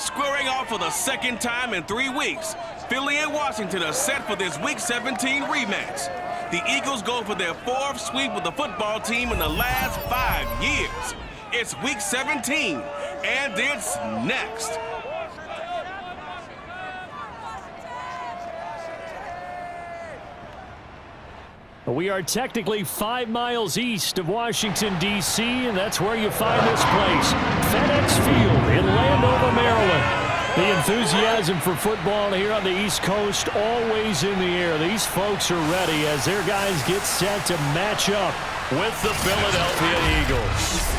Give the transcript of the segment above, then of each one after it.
Squaring off for the second time in 3 weeks, Philly and Washington are set for this Week 17 rematch. The Eagles go for their 4th sweep of the football team in the last 5 years. It's Week 17, and it's next. We are technically 5 miles east of Washington, D.C., and that's where you find this place, FedEx Field in Landover, Maryland. The enthusiasm for football here on the East Coast always in the air. These folks are ready as their guys get set to match up with the Philadelphia Eagles.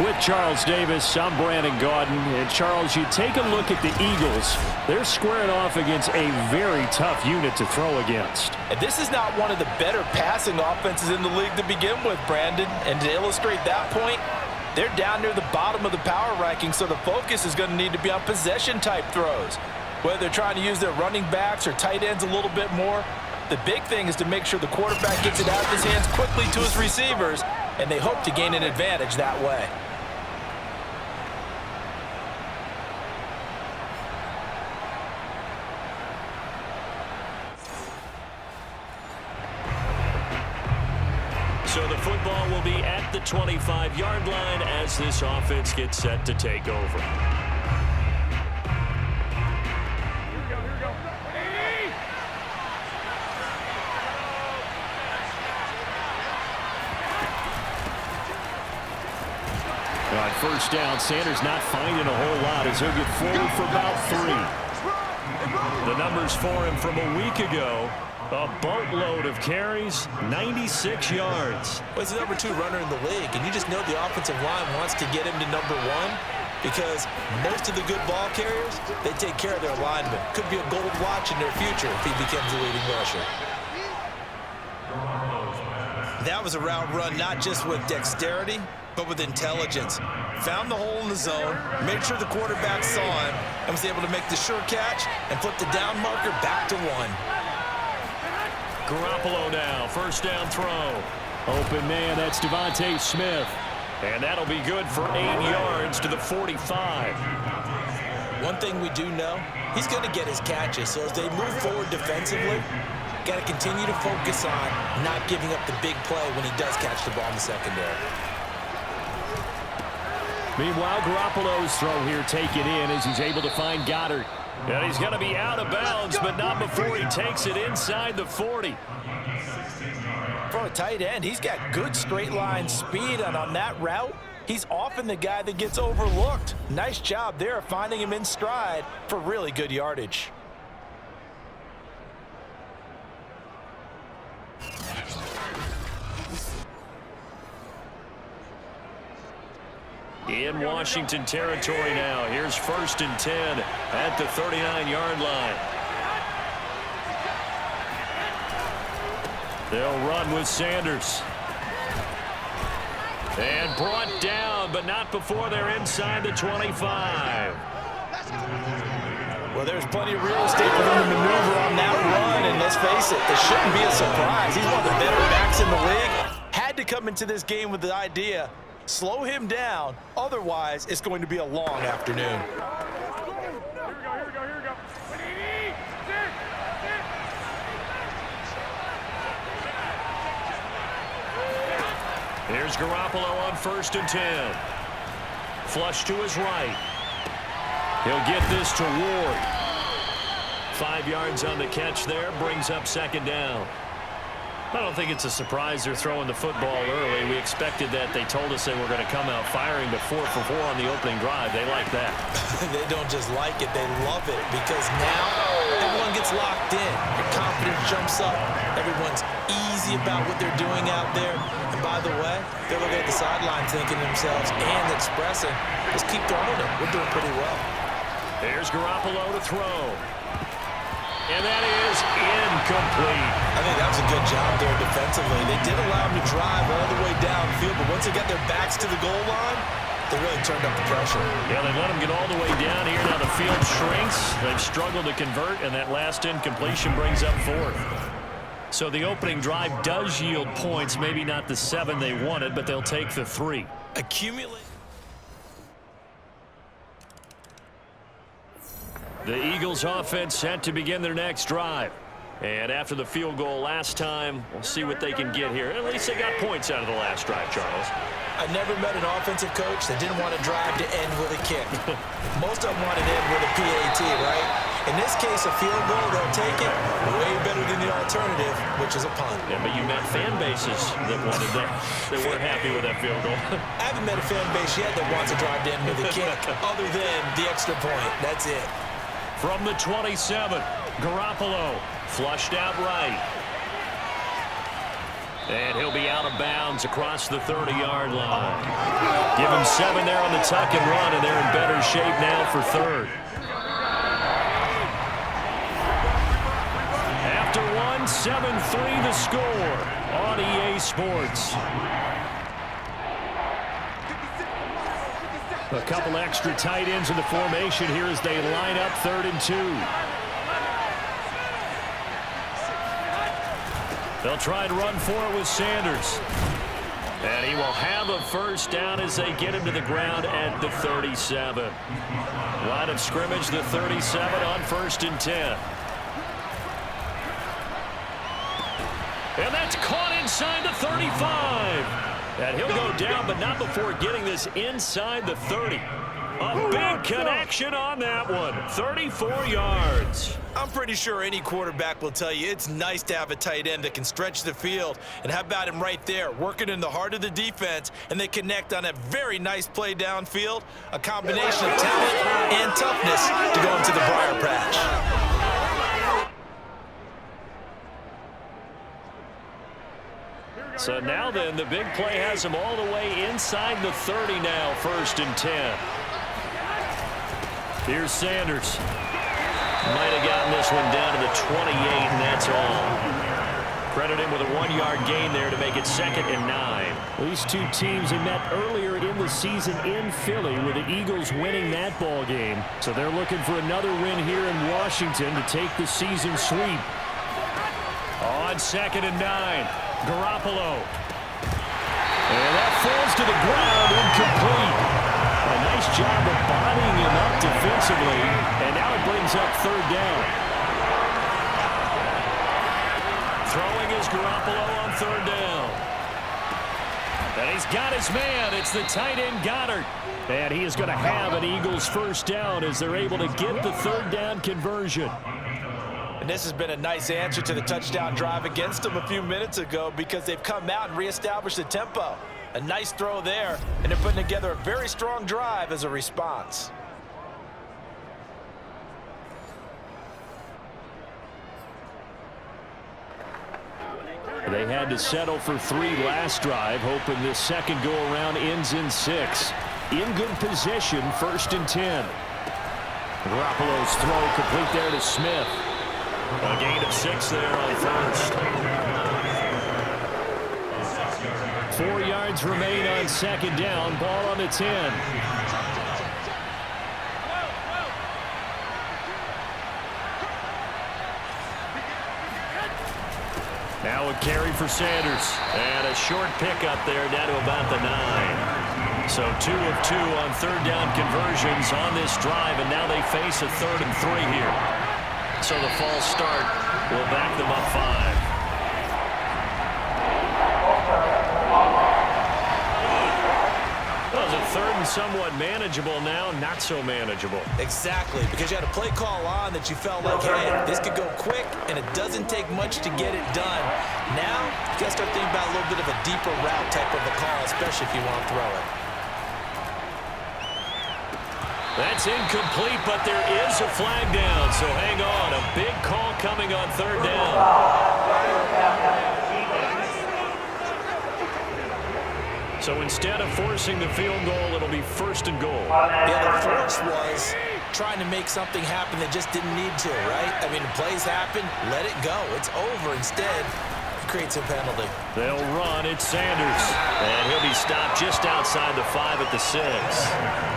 With Charles Davis, I'm Brandon Gaudin. And Charles, you take a look at the Eagles. They're squaring off against a very tough unit to throw against. And this is not one of the better passing offenses in the league to begin with, Brandon. And to illustrate that point, they're down near the bottom of the power ranking, so the focus is going to need to be on possession-type throws. Whether they're trying to use their running backs or tight ends a little bit more, the big thing is to make sure the quarterback gets it out of his hands quickly to his receivers, and they hope to gain an advantage that way. So the football will be at the 25-yard line as this offense gets set to take over. All right, first down. Sanders not finding a whole lot as he'll get forward for about 3. The numbers for him from a week ago. A boatload of carries, 96 yards. Well, he's the number 2 runner in the league, and you just know the offensive line wants to get him to number 1 because most of the good ball carriers, they take care of their linemen. Could be a gold watch in their future if he becomes the leading rusher. That was a route run not just with dexterity, but with intelligence. Found the hole in the zone, made sure the quarterback saw him, and was able to make the sure catch and flip the down marker back to 1. Garoppolo now, first down throw. Open man, that's Devontae Smith. And that'll be good for 8 yards to the 45. One thing we do know, he's going to get his catches. So as they move forward defensively, got to continue to focus on not giving up the big play when he does catch the ball in the secondary. Meanwhile, Garoppolo's throw here taken in as he's able to find Goddard. And he's going to be out of bounds, but not before he takes it inside the 40. For a tight end, he's got good straight line speed, and on that route, he's often the guy that gets overlooked. Nice job there finding him in stride for really good yardage. In Washington territory now. Here's 1st and 10 at the 39-yard line. They'll run with Sanders. And brought down, but not before they're inside the 25. Well, there's plenty of real estate for them to maneuver on that run, and let's face it, this shouldn't be a surprise. He's one of the better backs in the league. Had to come into this game with the idea, slow him down, otherwise it's going to be a long afternoon. Here's Garoppolo on 1st and 10. Flush to his right. He'll get this to Ward. 5 yards on the catch there, brings up 2nd down. I don't think it's a surprise they're throwing the football early. We expected that. They told us they were going to come out firing to 4 for 4 on the opening drive. They like that. They don't just like it, they love it, because now everyone gets locked in. Their confidence jumps up. Everyone's easy about what they're doing out there. And by the way, they're looking at the sideline thinking to themselves and expressing, just keep throwing it. We're doing pretty well. There's Garoppolo to throw. And that is incomplete. I think that was a good job there defensively. They did allow him to drive all the way downfield, but once they got their backs to the goal line, they really turned up the pressure. Yeah, they let him get all the way down here. Now the field shrinks. They've struggled to convert, and that last incompletion brings up 4th. So the opening drive does yield points, maybe not the 7 they wanted, but they'll take the 3. Accumulate. The Eagles offense set to begin their next drive. And after the field goal last time, we'll see what they can get here. At least they got points out of the last drive, Charles. I never met an offensive coach that didn't want to drive to end with a kick. Most of them want to end with a PAT, right? In this case, a field goal, they'll take it way better than the alternative, which is a punt. Yeah, but you met fan bases that wanted that. They weren't happy with that field goal. I haven't met a fan base yet that wants to drive to end with a kick, other than the extra point. That's it. From the 27, Garoppolo flushed out right. And he'll be out of bounds across the 30-yard line. Give him 7 there on the tuck and run, and they're in better shape now for third. After 7-3 the score on EA Sports. A couple extra tight ends in the formation here as they line up 3rd and 2. They'll try and run for it with Sanders. And he will have a first down as they get him to the ground at the 37. Line of scrimmage, the 37 on 1st and 10. And that's caught inside the 35. And he'll go down, but not before getting this inside the 30. A big connection on that one. 34 yards. I'm pretty sure any quarterback will tell you it's nice to have a tight end that can stretch the field. And how about him right there, working in the heart of the defense, and they connect on a very nice play downfield. A combination of talent and toughness to go into the briar patch. So now then, the big play has him all the way inside the 30 now, 1st and 10. Here's Sanders. Might have gotten this one down to the 28, and that's all. Credit him with a 1-yard gain there to make it 2nd and 9. These two teams had met earlier in the season in Philly, with the Eagles winning that ball game. So they're looking for another win here in Washington to take the season sweep. On 2nd and 9. Garoppolo. And that falls to the ground, incomplete. A nice job of bodying him up defensively, and now it brings up 3rd down. Throwing is Garoppolo on 3rd down. And he's got his man. It's the tight end Goddard. And he is going to have an Eagles first down as they're able to get the 3rd down conversion. And this has been a nice answer to the touchdown drive against them a few minutes ago, because they've come out and reestablished the tempo. A nice throw there, and they're putting together a very strong drive as a response. They had to settle for 3 last drive, hoping this second go-around ends in 6. In good position, 1st and 10. Garoppolo's throw complete there to Smith. A gain of 6 there on 1st. 4 yards remain on 2nd down. Ball on the 10. Now a carry for Sanders. And a short pickup there down to about the 9. So 2 of 2 on 3rd down conversions on this drive. And now they face a 3rd and 3 here. So the false start will back them up 5. Well, it's a 3rd and somewhat manageable now, not so manageable. Exactly, because you had a play call on that you felt like, hey, this could go quick, and it doesn't take much to get it done. Now, you got to start thinking about a little bit of a deeper route type of a call, especially if you want to throw it. That's incomplete, but there is a flag down, so hang on. A big call coming on 3rd down. So instead of forcing the field goal, it'll be 1st and goal. Yeah, the force was trying to make something happen that just didn't need to, right? I mean, the plays happen, let it go. It's over. Instead, creates a penalty. They'll run. It's Sanders. And he'll be stopped just outside the 5 at the 6.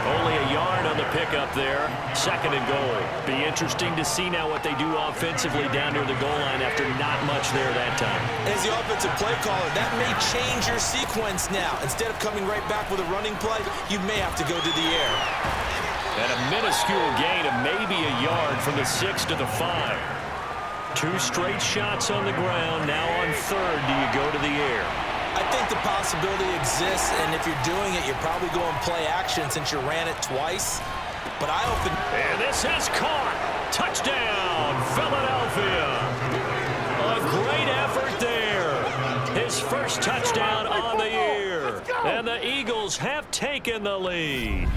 Only a yard on the pickup there. 2nd and goal. Be interesting to see now what they do offensively down near the goal line after not much there that time. As the offensive play caller, that may change your sequence now. Instead of coming right back with a running play, you may have to go to the air. And a minuscule gain of maybe a yard from the 6 to the 5. 2 straight shots on the ground. Now on 3rd, do you go to the air? I think the possibility exists, and if you're doing it, you're probably going play action since you ran it twice. But I open. And this has caught. Touchdown, Philadelphia. A great effort there. His first touchdown on the year. And the Eagles have taken the lead.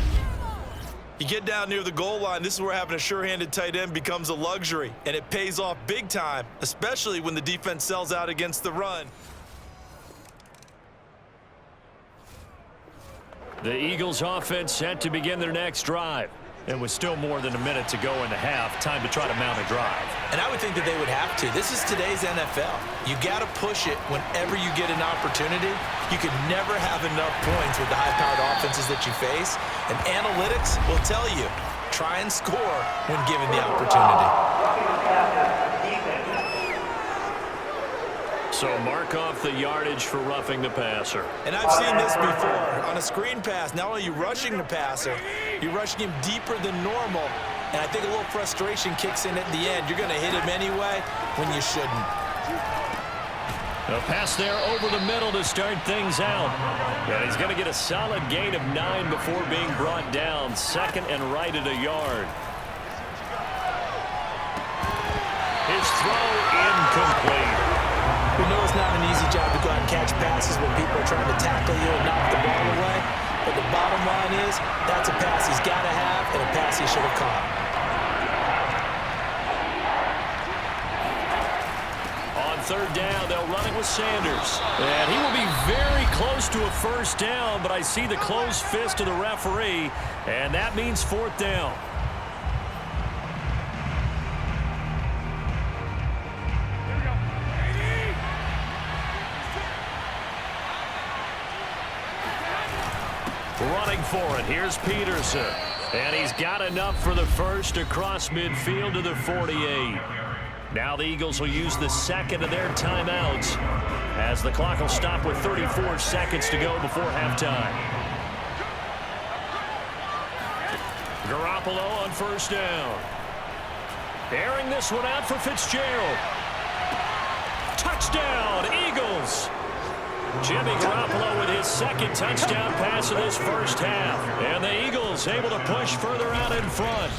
You get down near the goal line, this is where having a sure-handed tight end becomes a luxury, and it pays off big time, especially when the defense sells out against the run. The Eagles offense set to begin their next drive. And with still more than a minute to go in the half, time to try to mount a drive. And I would think that they would have to. This is today's NFL. You got to push it whenever you get an opportunity. You can never have enough points with the high-powered offenses that you face. And analytics will tell you, try and score when given the opportunity. So mark off the yardage for roughing the passer. And I've seen this before. On a screen pass, not only are you rushing the passer, you're rushing him deeper than normal. And I think a little frustration kicks in at the end. You're going to hit him anyway when you shouldn't. A pass there over the middle to start things out. And he's going to get a solid gain of 9 before being brought down. 2nd and right at a yard. His throw incomplete. We know it's not an easy job to go out and catch passes when people are trying to tackle you and knock the ball away. But the bottom line is, that's a pass he's got to have and a pass he should have caught. On 3rd down, they'll run it with Sanders. And he will be very close to a 1st down, but I see the closed fist of the referee, and that means 4th down. Running for it, here's Peterson. And he's got enough for the first across midfield to the 48. Now the Eagles will use the 2nd of their timeouts as the clock will stop with 34 seconds to go before halftime. Garoppolo on 1st down. Airing this one out for Fitzgerald. Touchdown, Eagles! Jimmy Garoppolo with his 2nd touchdown pass of this first half. And the Eagles able to push further out in front.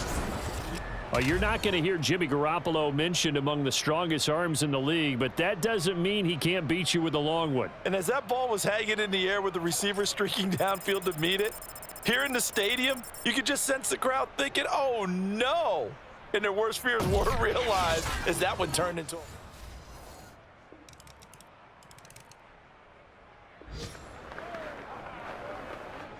You're not going to hear Jimmy Garoppolo mentioned among the strongest arms in the league, but that doesn't mean he can't beat you with a long one. And as that ball was hanging in the air with the receiver streaking downfield to meet it, here in the stadium, you could just sense the crowd thinking, oh no! And their worst fears were realized as that one turned into a...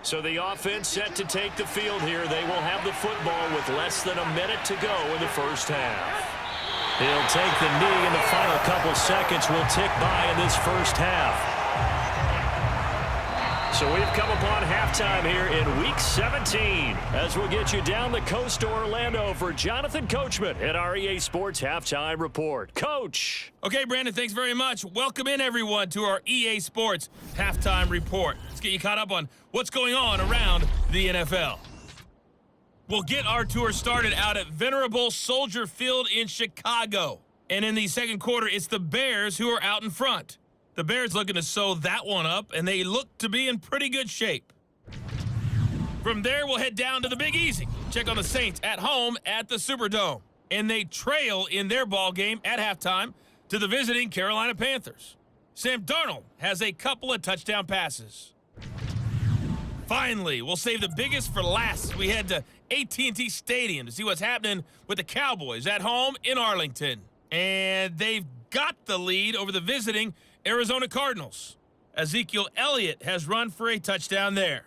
So the offense set to take the field here. They will have the football with less than a minute to go in the first half. He'll take the knee, and the final couple seconds will tick by in this first half. So we've come upon halftime here in Week 17 as we'll get you down the coast to Orlando for Jonathan Coachman at our EA Sports Halftime Report. Coach. Okay, Brandon, thanks very much. Welcome in, everyone, to our EA Sports Halftime Report. Let's get you caught up on what's going on around the NFL. We'll get our tour started out at Venerable Soldier Field in Chicago. And in the second quarter, it's the Bears who are out in front. The Bears looking to sew that one up, and they look to be in pretty good shape. From there, we'll head down to the Big Easy. Check on the Saints at home at the Superdome. And they trail in their ball game at halftime to the visiting Carolina Panthers. Sam Darnold has a couple of touchdown passes. Finally, we'll save the biggest for last. We head to AT&T Stadium to see what's happening with the Cowboys at home in Arlington. And they've got the lead over the visiting Arizona Cardinals. Ezekiel Elliott has run for a touchdown there.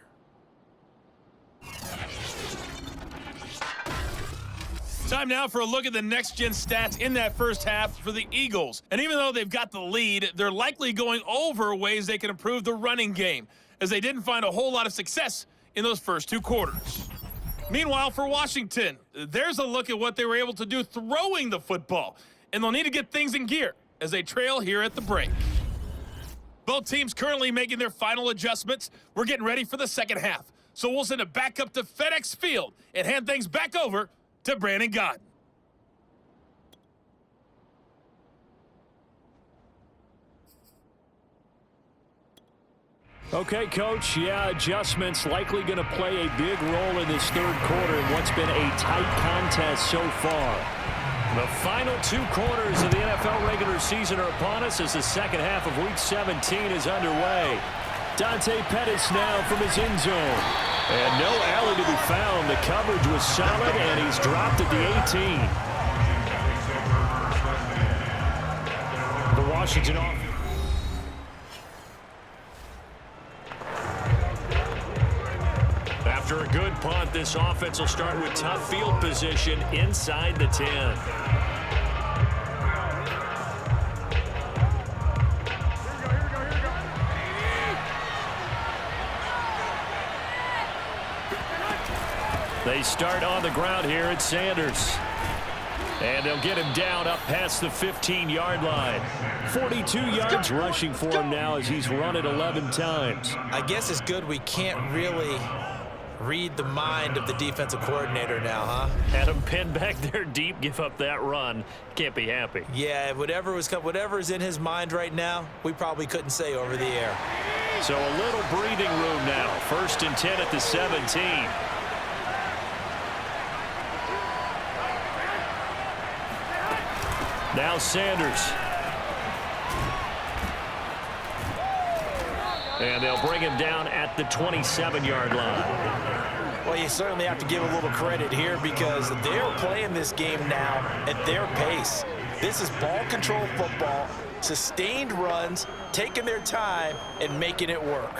Time now for a look at the next-gen stats in that first half for the Eagles. And even though they've got the lead, they're likely going over ways they can improve the running game, as they didn't find a whole lot of success in those first two quarters. Meanwhile, for Washington, there's a look at what they were able to do throwing the football, and they'll need to get things in gear as they trail here at the break. Both teams currently making their final adjustments. We're getting ready for the second half, so we'll send it back up to FedEx Field and hand things back over to Brandon Godden. Okay, Coach, adjustments likely going to play a big role in this third quarter in what's been a tight contest so far. The final two quarters of the NFL regular season are upon us as the second half of Week 17 is underway. Dante Pettis now from his end zone. And no alley to be found. The coverage was solid, and he's dropped at the 18. The Washington offense. After a good punt, this offense will start with tough field position inside the 10. They start on the ground here at Sanders. And they'll get him down up past the 15-yard line. 42 yards rushing for him now as he's run it 11 times. I guess it's good we can't really read the mind of the defensive coordinator now, huh? Had him pinned back there deep, give up that run. Can't be happy. Yeah, whatever's in his mind right now, we probably couldn't say over the air. So a little breathing room now. 1st and 10 at the 17. Now Sanders. And they'll bring him down at the 27-yard line. Well, you certainly have to give a little credit here because they're playing this game now at their pace. This is ball control football, sustained runs, taking their time, and making it work.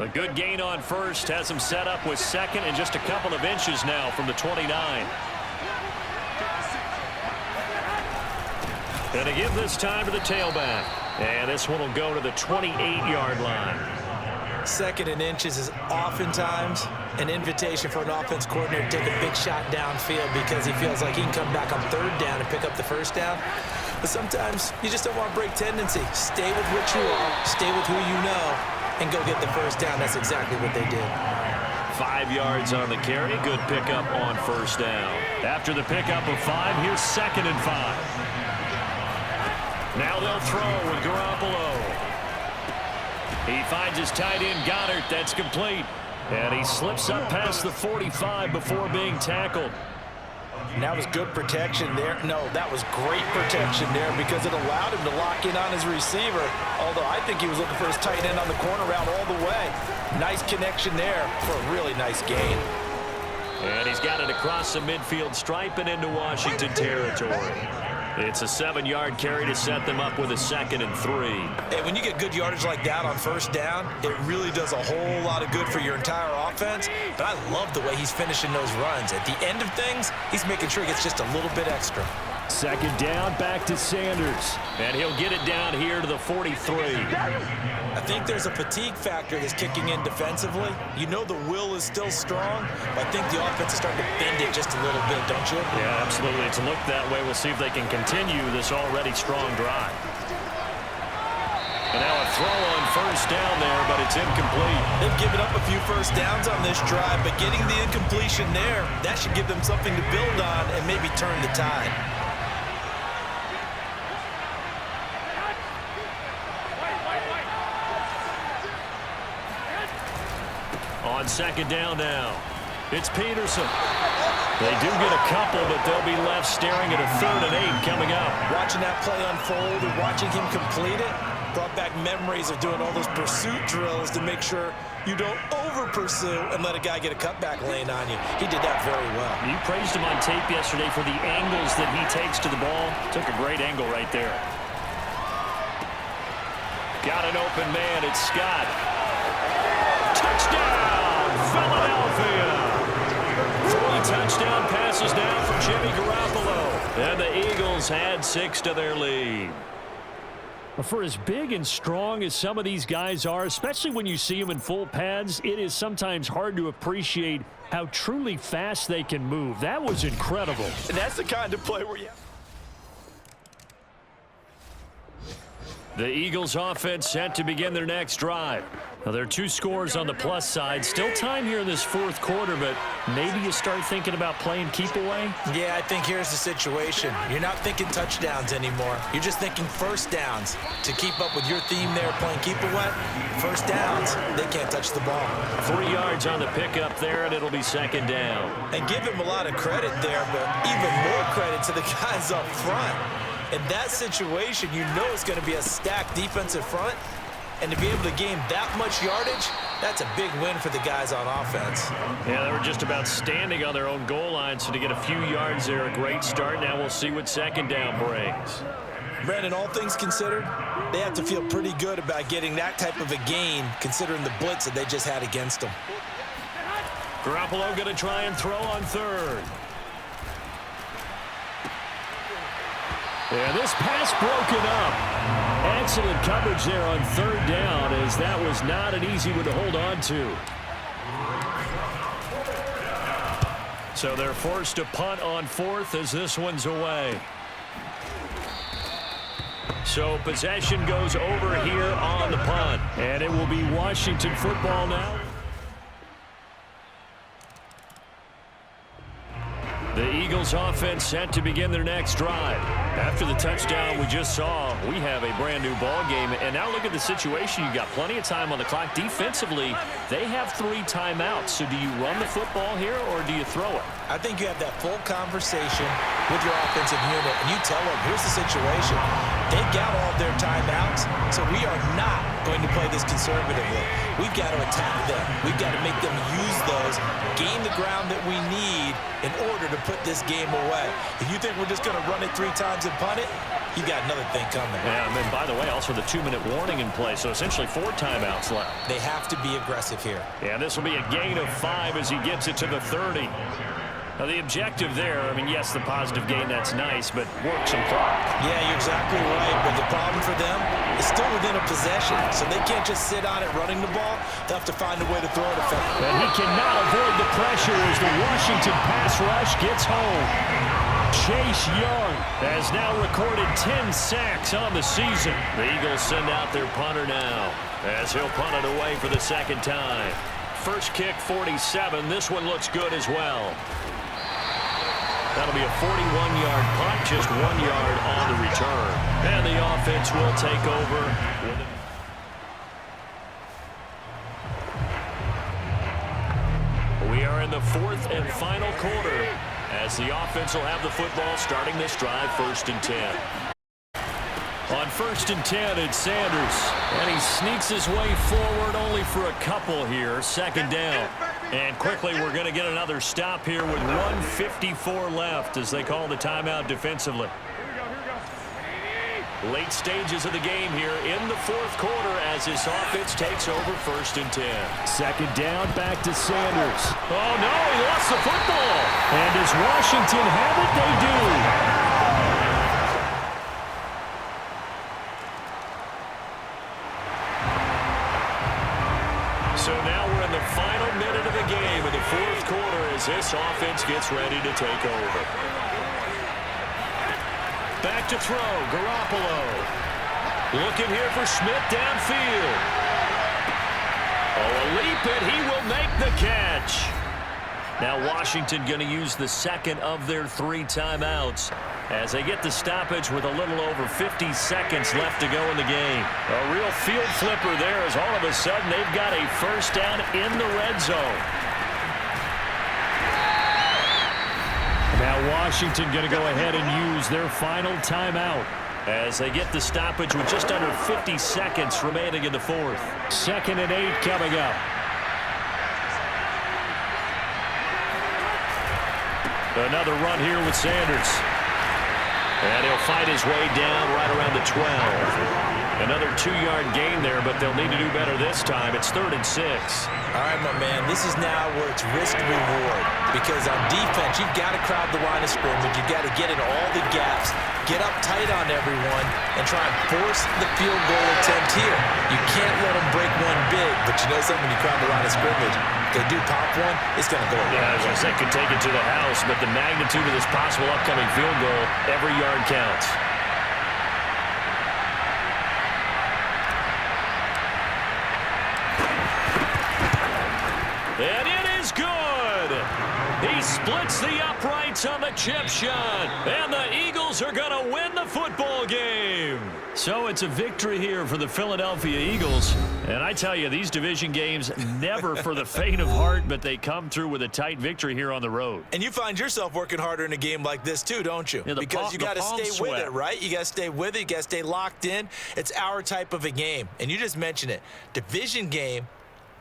A good gain on first has him set up with second and just a couple of inches now from the 29. And to give this time to the tailback. And this one will go to the 28-yard line. 2nd and inches is oftentimes an invitation for an offense coordinator to take a big shot downfield because he feels like he can come back on 3rd down and pick up the 1st down. But sometimes you just don't want to break tendency. Stay with what you are, stay with who you know, and go get the 1st down. That's exactly what they did. 5 yards on the carry. Good pickup on 1st down. After the pickup of 5, here's 2nd and 5. Now they'll throw with Garoppolo. He finds his tight end, Goddard. That's complete. And he slips up past the 45 before being tackled. And that was good protection there. No, that was great protection there because it allowed him to lock in on his receiver. Although I think he was looking for his tight end on the corner route all the way. Nice connection there for a really nice gain. And he's got it across the midfield stripe and into Washington territory. It's a 7-yard carry to set them up with a 2nd and 3. And when you get good yardage like that on 1st down, it really does a whole lot of good for your entire offense. But I love the way he's finishing those runs. At the end of things, he's making sure he gets just a little bit extra. 2nd down, back to Sanders. And he'll get it down here to the 43. I think there's a fatigue factor that's kicking in defensively. You know the will is still strong, but I think the offense is starting to bend it just a little bit, don't you? Yeah, absolutely. It's looked that way. We'll see if they can continue this already strong drive. And now a throw on 1st down there, but it's incomplete. They've given up a few 1st downs on this drive, but getting the incompletion there, that should give them something to build on and maybe turn the tide. On 2nd down now, it's Peterson. They do get a couple, but they'll be left staring at a 3rd and 8 coming up. Watching that play unfold and watching him complete it brought back memories of doing all those pursuit drills to make sure you don't over-pursue and let a guy get a cutback lane on you. He did that very well. You praised him on tape yesterday for the angles that he takes to the ball. Took a great angle right there. Got an open man. It's Scott. Touchdown, Philadelphia. 40 touchdown passes now for Jimmy Garoppolo. And the Eagles add 6 to their lead. For as big and strong as some of these guys are, especially when you see them in full pads, it is sometimes hard to appreciate how truly fast they can move. That was incredible. And that's the kind of play where you... The Eagles offense set to begin their next drive. Now, there are 2 scores on the plus side. Still time here in this fourth quarter, but maybe you start thinking about playing keep away? Yeah, I think here's the situation. You're not thinking touchdowns anymore. You're just thinking first downs. To keep up with your theme there playing keep away, first downs, they can't touch the ball. 3 yards on the pickup there, and it'll be second down. And give him a lot of credit there, but even more credit to the guys up front. In that situation, you know it's going to be a stacked defensive front. And to be able to gain that much yardage, that's a big win for the guys on offense. Yeah, they were just about standing on their own goal line, so to get a few yards there, a great start. Now we'll see what second down brings. Brandon, all things considered, they have to feel pretty good about getting that type of a gain, considering the blitz that they just had against them. Garoppolo going to try and throw on third. And this pass broken up. Excellent coverage there on third down, as that was not an easy one to hold on to. So they're forced to punt on fourth as this one's away. So possession goes over here on the punt. And it will be Washington football now. The Eagles offense set to begin their next drive. After the touchdown we just saw, we have a brand new ball game. And now look at the situation. You've got plenty of time on the clock. Defensively, they have 3 timeouts. So do you run the football here or do you throw it? I think you have that full conversation with your offensive unit, and you tell them, here's the situation. They've got all their timeouts, so we are not going to play this conservatively. We've got to attack them. We've got to make them use those, gain the ground that we need in order to put this game away. If you think we're just going to run it 3 times and punt it, you got another thing coming. Yeah, and then, by the way, also the 2-minute warning in play, so essentially 4 timeouts left. They have to be aggressive here. Yeah, this will be a gain of 5 as he gets it to the 30. Now, the objective there, I mean, yes, the positive gain, that's nice, but work some clock. Yeah, you're exactly right, but the problem for them is still within a possession, so they can't just sit on it running the ball. They'll have to find a way to throw it effectively. And he cannot avoid the pressure as the Washington pass rush gets home. Chase Young has now recorded 10 sacks on the season. The Eagles send out their punter now as he'll punt it away for the second time. First kick, 47. This one looks good as well. That'll be a 41-yard punt, just 1 yard on the return. And the offense will take over. We are in the 4th and final quarter as the offense will have the football starting this drive 1st and 10. On 1st and 10, it's Sanders. And he sneaks his way forward only for a couple here. Second down. And quickly, we're going to get another stop here with 1:54 left as they call the timeout defensively. Late stages of the game here in the 4th quarter as this offense takes over 1st and 10. Second down, back to Sanders. Oh, no, he lost the football. And does Washington have it? They do. So now we're in the final minute of the game in the 4th quarter as this offense gets ready to take over. Back to throw, Garoppolo. Looking here for Smith downfield. Oh, a leap, and he will make the catch. Now Washington going to use the second of their 3 timeouts as they get the stoppage with a little over 50 seconds left to go in the game. A real field flipper there as all of a sudden they've got a first down in the red zone. Now Washington going to go ahead and use their final timeout as they get the stoppage with just under 50 seconds remaining in the 4th. 2nd and 8 coming up. Another run here with Sanders. And he'll fight his way down right around the 12. Another 2-yard gain there, but they'll need to do better this time. It's 3rd and 6. All right, my man, this is now where it's risk-reward. Because on defense, you've got to crowd the line of scrimmage. You've got to get in all the gaps, get up tight on everyone, and try and force the field goal attempt here. You can't let them break one big, but you know something, when you crowd the line of scrimmage, if they do pop one, it's going to go away. Yeah, as I said, could take it to the house, but the magnitude of this possible upcoming field goal, every yard counts. And it is good. He splits the uprights on the chip shot. And the Eagles are going to win the football game. So it's a victory here for the Philadelphia Eagles. And I tell you, these division games, never for the faint of heart, but they come through with a tight victory here on the road. And you find yourself working harder in a game like this too, don't you? Yeah, because you got to stay with it, right? You got to stay with it. You got to stay locked in. It's our type of a game. And you just mentioned it. Division game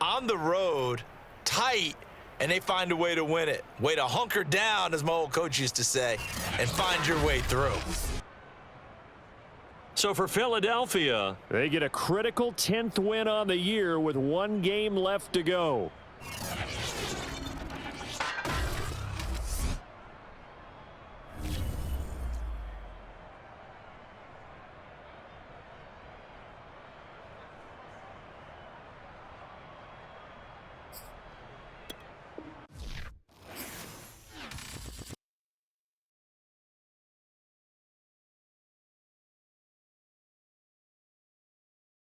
on the road, tight, and they find a way to win it. Way to hunker down, as my old coach used to say, and find your way through. So for Philadelphia, they get a critical 10th win on the year with 1 game left to go.